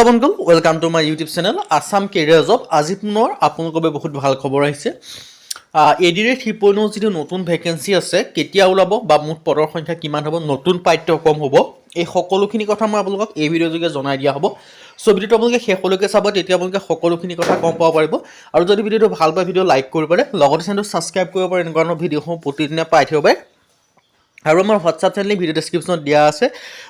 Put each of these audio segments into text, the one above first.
নমস্কাৰ বন্ধু welcome to my YouTube channel Assam career job আজি পুনৰ আপোনালোকৰ বাবে বহুত ভাল খবৰ আহিছে এডিৰে 3.0 যিটো নতুন ভেকেন্সি আছে কেতিয়া ওলাব বা মুঠ পদৰ সংখ্যা কিমান হ'ব নতুন পাঠ্যক্ৰম হ'ব এই সকলোখিনি কথা মই আপোনালোকক এই ভিডিঅ'ৰ যোগে জনাই দিয়া হ'ব সো ভিডিঅ'টো আপোনালোকে শেষলৈকে চাব তেতিয়া আপোনালোকে সকলোখিনি কথা গম পাব পাৰিব আৰু যদি ভিডিঅ'টো ভাল পায় ভিডিঅ' লাইক কৰিব পাৰে লগতে চেনেলটো সাবস্ক্ৰাইব কৰিব পাৰে এনেকুৱা ধৰণৰ ভিডিঅ'সমূহ প্ৰতিদিনে পাই থাকিব পাৰে আৰু আমাৰ হোৱাটছআপ চেনেল ভিডিঅ' ডেছক্ৰিপশ্যনত দিয়া আছে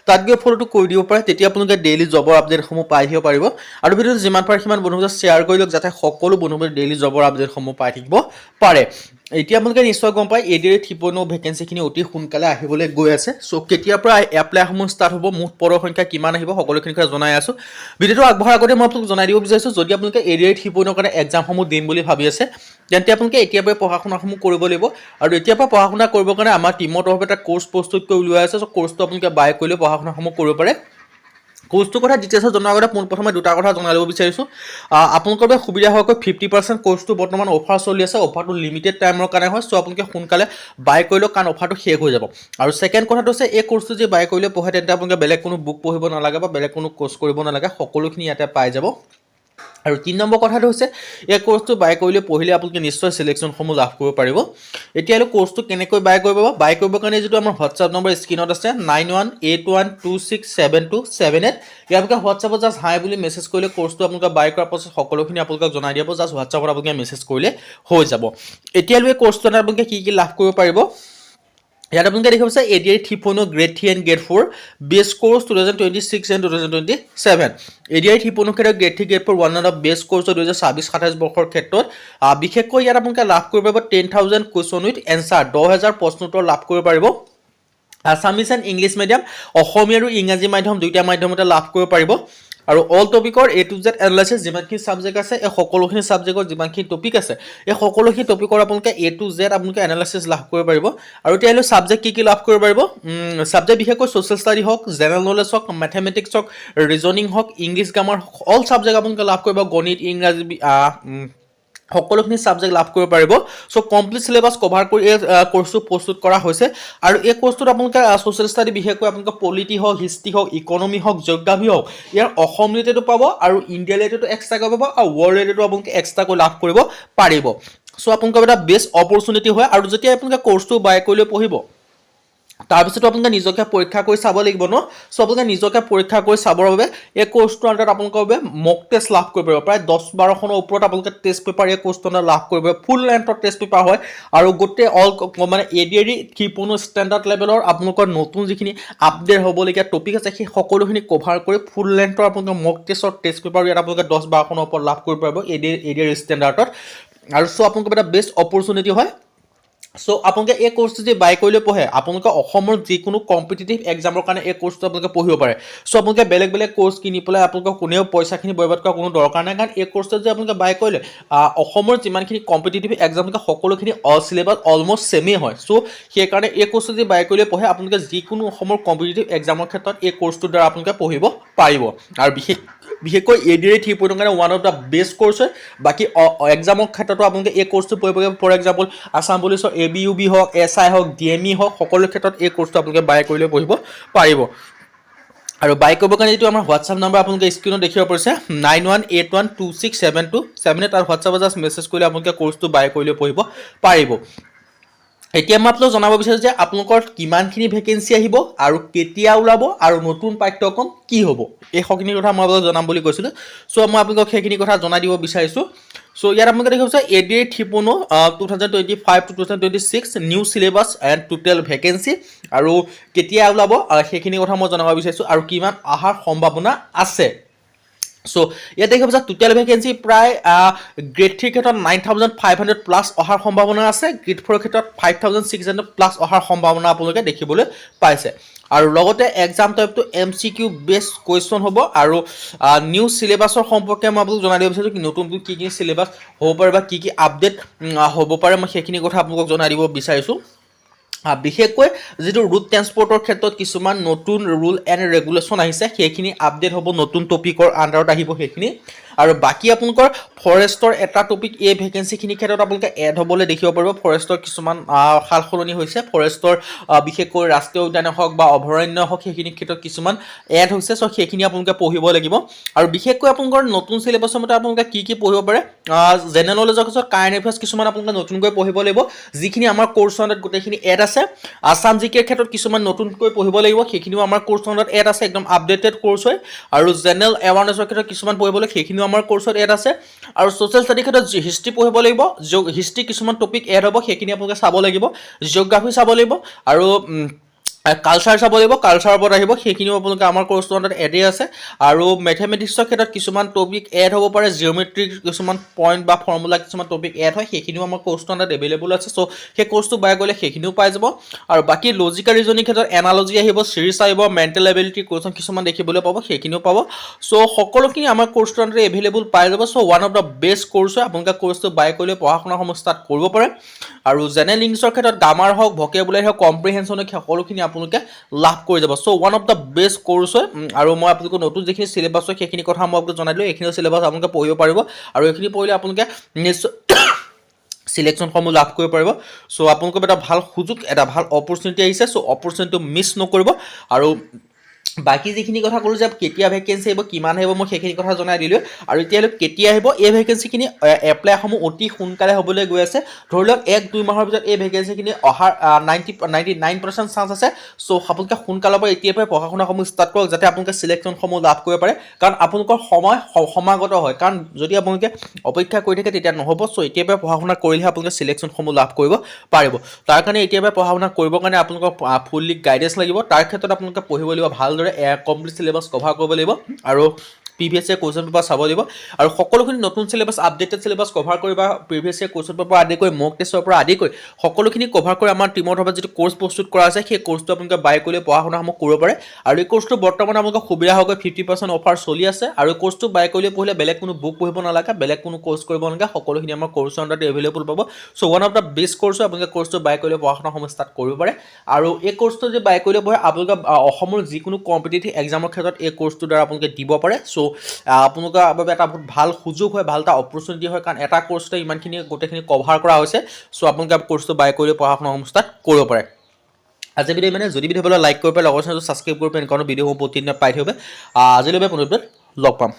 তাত গৈ ফলোটো কৰি দিব পাৰে তেতিয়া আপোনালোকে ডেইলি জবৰ আপডেটসমূহ পাই থাকিব পাৰিব আৰু ভিডিঅ'টো যিমান পাৰে সিমান বন্ধুক শ্বেয়াৰ কৰি লওক যাতে সকলো বন্ধুৱে ডেইলি জবৰ আপডেটসমূহ পাই থাকিব পাৰে এতিয়া আপোনালোকে নিশ্চয় গম পায় এডিৰে 3.0 ভেকেন্সিখিনি অতি সোনকালে আহিবলৈ গৈ আছে সো কেতিয়াৰ পৰা এপ্লাইসমূহ ষ্টাৰ্ট হ'ব মুঠ পদৰ সংখ্যা কিমান আহিব সকলোখিনি কথা জনাই আছো ভিডিঅ'টো আগবঢ়াৰ আগতে মই আপোনালোকক জনাই দিব বিচাৰিছো যদি আপোনালোকে এডিৰে 3.0 কাৰণে এক্সামসমূহ দিম বুলি ভাবি আছে তেন্তে আপোনালোকে এতিয়াৰ পৰা পঢ়া শুনাসমূহ কৰিব লাগিব আৰু এতিয়াৰ পৰা পঢ়া শুনা কৰিবৰ কাৰণে আমাৰ টিমৰ তৰফৰ এটা কোৰ্স প্ৰস্তুত কৰি উলিওৱা আছে সো কোৰ্সটো আপোনালোকে বাই কৰিলে পঢ়া শুনাসমূহ কৰিব পাৰে কোৰ্সটোৰ কথা ডিটেইলছ জনাৰ আগতে প্ৰথমে দুটা কথা জনাই ল'ব বিচাৰিছো আপোনালোকৰ বাবে সুবিধা হোৱাকৈ 50% কোৰ্সটো বৰ্তমান অফাৰ চলি আছে অফাৰটো লিমিটেড টাইমৰ কাৰণে হয় সো আপোনালোকে সোনকালে বাই কৰি লওক কাৰণ অফাৰটো শেষ হৈ যাব আৰু সেকেন্ড কথাটো হৈছে এই কোৰ্সটো যে বাই কৰিলে পঢ়ে তেন্তে আপোনালোকে বেলেগ কোনো বুক পঢ়িব নালাগে বা বেলেগ কোনো কোৰ্স কৰিব নালাগে সকলোখিনি ইয়াতে পাই যাব আৰু 3 নম্বৰ কথাটো হৈছে এই কোৰ্সটো বাই কৰিলে পঢ়িলে আপোনালোকে নিশ্চয় সিলেকশনসমূহ লাভ কৰিব পাৰিব এতিয়ালৈ কোৰ্সটো কেনেকৈ বাই কৰিব বাই কৰিবৰ কাৰণে যেটো আমাৰ হোৱাটছআপ নম্বৰ স্ক্ৰিনত আছে 9181267278 ইয়াৰকে হোৱাটছআপত জাস্ট হাই বুলি মেছেজ কৰিলে কোৰ্সটো আপোনালোকে বাই কৰাৰ পাছত সকলোখিনি আপোনালোকক জনাই দিব জাস্ট হোৱাটছআপত আপোনালোকে মেছেজ কৰিলে হৈ যাব এতিয়ালৈ কোৰ্সটো আপোনালোকে কি লাভ কৰিব পাৰিব ইয়াত আপোনালোকে দেখিব আছে ADI 3.0 grade 3 and grade 4 base course 2026 and 2027 ADI 3.0 ক্ষেত্ৰত grade 3 grade 4 one of base course 2026-27 বৰ্ষৰ ক্ষেত্ৰত বিশেষকৈ ইয়াত আপোনালোকে লাভ কৰিব পাৰিব 10000 কোৱেশ্চন উইথ এনসাৰ 10000 প্ৰশ্ন উত্তৰ লাভ কৰিব পাৰিব আসামিজ এণ্ড ইংলিছ মিডিয়াম অসমীয়া আৰু ইংৰাজী মাধ্যম দুইটা মাধ্যমতে লাভ কৰিব পাৰিব আৰু all টপিকৰ A to Z analysis যিমানখিনি সাবজেক্ট আছে এই সকলোখিনি সাবজেক্টৰ যিমানখিনি টপিক আছে এই সকলোখিনি টপিকৰ আপোনালোকে এ টু জেড আপোনালোকে এনালাইসিস লাভ কৰিব পাৰিব আৰু তেতিয়ালৈ সাবজেক্ট কি লাভ কৰিব পাৰিব সাবজেক্ট বিশেষকৈ সোশ্যাল ষ্টাডি হওক জেনাৰেল নলেজ হওক ম্যাথমেটিক্স হওক ৰিজনিং হওক ইংলিছ গ্ৰামাৰ অল সাবজেক্ট আপোনালোকে লাভ কৰিব গণিত ইংৰাজী সকলোখিনি সাবজেক্ট লাভ কৰিব পাৰিব সো কমপ্লিট সিলেবাস কভাৰ কৰি এই কোৰ্সটো প্ৰস্তুত কৰা হৈছে আৰু এই কোৰ্সটোত আপোনালোকে সোশ্যাল ষ্টাডি বিশেষকৈ আপোনালোকে পলিটি হওক হিষ্ট্ৰি হওক ইকোনমি হওক জিওগ্ৰাফি হওক ইয়াৰ অসম ৰিলেটেডো পাব আৰু ইণ্ডিয়া ৰিলেটেডো এক্সট্ৰা কৰিব আৰু ওয়াৰ্ল্ড ৰিলেটেডো আপোনালোকে এক্সট্ৰাকৈ লাভ কৰিব পাৰিব সো আপোনালোকৰ এটা বেষ্ট অপৰচুনিটি হয় আৰু যেতিয়া আপোনালোকে কোৰ্সটো বাই কৰিলে পঢ়িব তাৰপিছত আপোনালোকে নিজকে পৰীক্ষা কৰি চাব লাগিব ন সো আপোনালোকে নিজকে পৰীক্ষা কৰি চাবৰ বাবে এই কোৰ্সটো আন্ডাৰত আপোনালোকৰ বাবে মক টেষ্ট লাভ কৰিব পাৰিব প্ৰায় 10-12 খনৰ ওপৰত আপোনালোকে টেষ্ট পেপাৰ এই কোৰ্সটো লাভ কৰিব ফুল লেন্থৰ টেষ্ট পেপাৰ হয় আৰু গোটে অল মানে এডিআৰি 3.0 ষ্টেণ্ডাৰ্ড লেভেলৰ আপোনালোকৰ নতুন যিখিনি আপডেট হ'বলগীয়া টপিক আছে সেই সকলোখিনি কভাৰ কৰি ফুল লেন্থৰ আপোনালোকে মক টেষ্টৰ টেষ্ট পেপাৰ ইয়াত আপোনালোকে 10-12 খনৰ ওপৰত লাভ কৰিব পাৰিব এডিআৰি ষ্টেণ্ডাৰ্ডত আৰু সো আপোনালোকৰ এটা বেষ্ট অপৰচুনিটি হয় সো আপোনালোকে এই কোৰ্সটো যে বাই কৰিলে পঢ়ে আপোনালোকে অসমৰ যিকোনো কম্পিটিটিভ এক্সামৰ কাৰণে এই কোৰ্সটো আপোনালোকে পঢ়িব পাৰে সো আপোনালোকে বেলেগ কোৰ্স কিনি পেলাই আপোনালোকে কোনেও পইচাখিনি বৰবাদ কৰা কোনো দৰকাৰ নাই কাৰণ এই কোৰ্সটো যে আপোনালোকে বাই কৰিলে অসমৰ যিমানখিনি কম্পিটিটিভ এক্সাম থাকে সকলোখিনি অল সিলেবাস অলমোষ্ট সেমে হয় সো সেই কাৰণে এই কোৰ্সটো যে বাই কৰিলে পঢ়ে আপোনালোকে যিকোনো অসমৰ কম্পিটিটিভ এক্সামৰ ক্ষেত্ৰত এই কোৰ্সটোৰ দ্বাৰা আপোনালোকে পঢ়িব পাৰিব আৰু বিশেষকৈ এডিআই 3.0 কাৰণে one of the best course হয় বাকি এক্সামৰ ক্ষেত্ৰতো আপোনালোকে এই কোৰ্সটো পঢ়িব ফৰ এক্সাম্পল আসাম পুলিচৰ এবিইউবি হওক এসআই হওক ডিএমই হওক সকলো ক্ষেত্ৰত এই কোৰ্সটো আপোনালোকে বাই কৰিলে পঢ়িব পাৰিব আৰু বাই কৰিবৰ কাৰণে যেটো আমাৰ হোৱাটছআপ নম্বৰ আপোনালোকে স্ক্ৰিনত দেখিব পাৰিছে 9181267278 আৰু হোৱাটছআপত জাস্ট মেছেজ কৰিলে আপোনালোকে কোৰ্সটো বাই কৰিলে পঢ়িব পাৰিব এতিয়া মই আপোনাক জনাব বিচাৰিছো যে আপোনালোকৰ কিমানখিনি ভেকেন্সি আহিব আৰু কেতিয়া ওলাব আৰু নতুন পাঠ্যক্ৰম কি হ'ব এই সকখিনি কথা মই আপোনাক জনাম বুলি কৈছিলো সো মই আপোনাক সেইখিনি কথা জনাই দিব বিচাৰিছো সো ইয়াত আপোনালোকে দেখিছে ADI 3.0 2025 to 2026 new syllabus and total vacancy আৰু কেতিয়া ওলাব সেইখিনি কথা মই জনাব বিচাৰিছো আৰু কিমান আহাৰ সম্ভাৱনা আছে সো ইয়াত দেখা পাইছা টোটাল ভেকেন্সি প্ৰায় গ্ৰেড 3 ক্ষেত্ৰত 9500 প্লাস অহাৰ সম্ভাৱনা আছে গ্ৰেড 4 ক্ষেত্ৰত 5600 প্লাস অহাৰ সম্ভাৱনা আপোনালোকে দেখিবলৈ পাইছে আৰু লগতে এক্সাম টাইপটো এমসিকিউ বেস্ট কোৱেশ্চন হ'ব আৰু নিউ সিলেবাসৰ সম্পৰ্কে মই আপোনাক জনাই দিব বিচাৰিছো কি নতুন কি সিলেবাস হ'ব পাৰে বা কি আপডেট হ'ব পাৰে মই সেইখিনি কথা আপোনাক জনাই দিব বিচাৰিছো বিশেষকৈ যেটো ৰুট ট্ৰান্সপৰ্টৰ ক্ষেত্ৰত কিছুমান নতুন ৰুল এণ্ড ৰেগুলেশন আহিছে সেইখিনি আপডেট হ'ব নতুন টপিকৰ আন্ডাৰত আহিব সেইখিনি আৰু বাকী আপোনালোকৰ ফৰেষ্টৰ এটা টপিক এই ভেকেঞ্চিখিনিৰ ক্ষেত্ৰত আপোনালোকে এড হ'বলৈ দেখিব পাৰিব ফৰেষ্টৰ কিছুমান সাল সলনি হৈছে ফৰেষ্টৰ বিশেষকৈ ৰাষ্ট্ৰীয় উদ্যানে হওক বা অভয়াৰণ্য হওক সেইখিনিৰ ক্ষেত্ৰত কিছুমান এড হৈছে চ' সেইখিনি আপোনালোকে পঢ়িব লাগিব আৰু বিশেষকৈ আপোনালোকৰ নতুন চিলেবাছৰ মতে আপোনালোকে কি পঢ়িব পাৰে জেনেৰেল নলেজৰ পিছত কাৰেণ্ট এফেয়াৰ্ছ কিছুমান আপোনালোকে নতুনকৈ পঢ়িব লাগিব যিখিনি আমাৰ কোৰ্ছ আণ্ডাৰত গোটেইখিনি এড আছে আছাম জিকেৰ ক্ষেত্ৰত কিছুমান নতুনকৈ পঢ়িব লাগিব সেইখিনিও আমাৰ কোৰ্ছ আণ্ডাৰত এড আছে একদম আপডেটেড কোৰ্ছ হয় আৰু জেনেৰেল এৱাৰনেছৰ ক্ষেত্ৰত কিছুমান পঢ়িব লাগিব সেইখিনিও আমাৰ কোৰ্ছত এড আছে আৰু ছ'চিয়েল ষ্টাডিৰ ক্ষেত্ৰত হিষ্ট্ৰী পঢ়িব লাগিব হিষ্ট্ৰী কিছুমান টপিক এড হ'ব সেইখিনি আপোনালোকে চাব লাগিব জিঅ'গ্ৰাফী চাব লাগিব আৰু কালচাৰ চাব লাগিব কালচাৰৰ ওপৰত আহিব সেইখিনিও আপোনালোকে আমাৰ কোৰ্ছটোৰ আণ্ডাৰত এডেই আছে আৰু মেথমেটিক্সৰ ক্ষেত্ৰত কিছুমান টপিক এড হ'ব পাৰে জিঅ'মেট্ৰিক কিছুমান পইণ্ট বা ফৰ্মুলা কিছুমান টপিক এড হয় সেইখিনিও আমাৰ কোৰ্ছটোৰ আণ্ডাৰত এভেইলেবল আছে চ' সেই কোৰ্ছটো বাই কৰিলে সেইখিনিও পাই যাব আৰু বাকী লজিকেল ৰিজনিং ক্ষেত্ৰত এনালজি আহিব চিৰিজ আহিব মেণ্টেল এবিলিটি কুৱেশ্যন কিছুমান দেখিবলৈ পাব সেইখিনিও পাব চ' সকলোখিনি আমাৰ কোৰ্ছটোৰ আণ্ডাৰত এভেইলেবল পাই যাব so' one of the best course হয় আপোনালোকে কোৰ্ছটো বাই কৰিলে পঢ়া শুনাসমূহ ষ্টাৰ্ট কৰিব পাৰে আৰু জেনেৰেল ইংলিছৰ ক্ষেত্ৰত গ্ৰামাৰ হওক ভকেবুলাৰী হওক কম্প্ৰিহেনশ্যন হওক সকলোখিনি আপোনালোকে লাভ কৰি যাব so' one of the best course হয় আৰু মই আপোনালোকক নতুন যিখিনি চিলেবাছ হয় সেইখিনি কথা মই আপোনালোকক জনাই দিলোঁ এইখিনি চিলেবাছ আপোনালোকে পঢ়িব পাৰিব আৰু এইখিনি পঢ়িলে আপোনালোকে নিশ্চয় চিলেকশ্যনসমূহ লাভ কৰিব পাৰিব চ' আপোনালোকৰ এটা ভাল সুযোগ এটা ভাল অপৰচুনিটি আহিছে চ' অপৰচুনিটিটো মিছ নকৰিব আৰু বাকী যিখিনি কথা ক'লোঁ যে কেতিয়া ভেকেঞ্চি আহিব কিমান আহিব মই সেইখিনি কথা জনাই দিলোঁ আৰু এতিয়ালৈ কেতিয়া আহিব এই ভেকেঞ্চিখিনি এপ্লাইসমূহ অতি সোনকালে হ'বলৈ গৈ আছে ধৰি লওক 1-2 মাহৰ ভিতৰত এই ভেকেঞ্চিখিনি অহাৰ 99% চান্স আছে চ' আপোনালোকে সোনকালৰ পৰা এতিয়াৰ পৰাই পঢ়া শুনাসমূহ ষ্টাৰ্ট কৰক যাতে আপোনালোকে চিলেকশ্যনসমূহ লাভ কৰিব পাৰে কাৰণ আপোনালোকৰ সময় সমাগত হয় কাৰণ যদি আপোনালোকে অপেক্ষা কৰি থাকে তেতিয়া নহ'ব চ' এতিয়াৰ পৰাই পঢ়া শুনা কৰিলেহে আপোনালোকে চিলেকশ্যনসমূহ লাভ কৰিব পাৰিব তাৰ কাৰণে এতিয়াৰ পৰাই পঢ়া শুনা কৰিবৰ কাৰণে আপোনালোকৰ ফুল্লি গাইডেঞ্চ লাগিব তাৰ ক্ষেত্ৰত আপোনালোকে পঢ়িব লাগিব ভালদৰে কমপ্লিট চিলেবাছ কভাৰ কৰিব লাগিব আৰু প্ৰিভিয়াছ ইয়েৰ কুৱেশ্যন পেপাৰ চাব লাগিব আৰু সকলোখিনি নতুন চিলেবাছ আপডেটেড চিলেবাছ কভাৰ কৰি বা প্ৰিভিয়াছ ইয়েৰ কুৱেশ্যন পেপাৰ আদি কৰি মক টেষ্টৰ পৰা আদি কৰি সকলোখিনি কভাৰ কৰি আমাৰ টিমৰ ধৰক যিটো কোৰ্ছ প্ৰস্তুত কৰা আছে সেই কোৰ্ছটো আপোনালোকে বাই কৰিলে পঢ়া শুনাসমূহ কৰিব পাৰে আৰু এই কোৰ্ছটো বৰ্তমান আপোনালোকৰ সুবিধা হৈ গৈ 50% অফাৰ চলি আছে আৰু এই কোৰ্ছটো বাই কৰিলে পঢ়িলে বেলেগ কোনো বুক পঢ়িব নালাগে বেলেগ কোনো কোৰ্ছ কৰিব নালাগে সকলোখিনি আমাৰ কোৰ্ছৰ আণ্ডাৰতে এভেইলেবল পাব so' one of the best course হয় আপোনালোকে কোৰ্ছটো বাই কৰিলে পঢ়া শুনাসমূহ ষ্টাৰ্ট কৰিব পাৰে আৰু এই কোৰ্ছটো যে বাই কৰিলে পঢ়ে আপোনালোকে অসমৰ যিকোনো কম্পিটিটিভ এক্সামৰ ক্ষেত্ৰত এই কোৰ্ছটোৰ দ্বাৰা আপোনালোকে দিব পাৰে চ' আপোনালোকৰ বাবে এটা বহুত ভাল সুযোগ হয় ভাল এটা অপৰচুনিটি হয় কাৰণ এটা কোৰ্ছতে ইমানখিনি গোটেইখিনি কভাৰ কৰা হৈছে চ' আপোনালোকে কোৰ্ছটো বাই কৰি পঢ়া শুনা ষ্টাৰ্ট কৰিব পাৰে আজি ভিডিঅ' মানে যদি ভিডিঅ'বিলাক লাইক কৰিব পাৰে লগৰ চেনেলটো ছাবস্ক্ৰাইব কৰিব পাৰে কাৰণ ভিডিঅ'সমূহ প্ৰতিদিনে পাই থাকিব আজিলৈ পুনৰ লগ পাম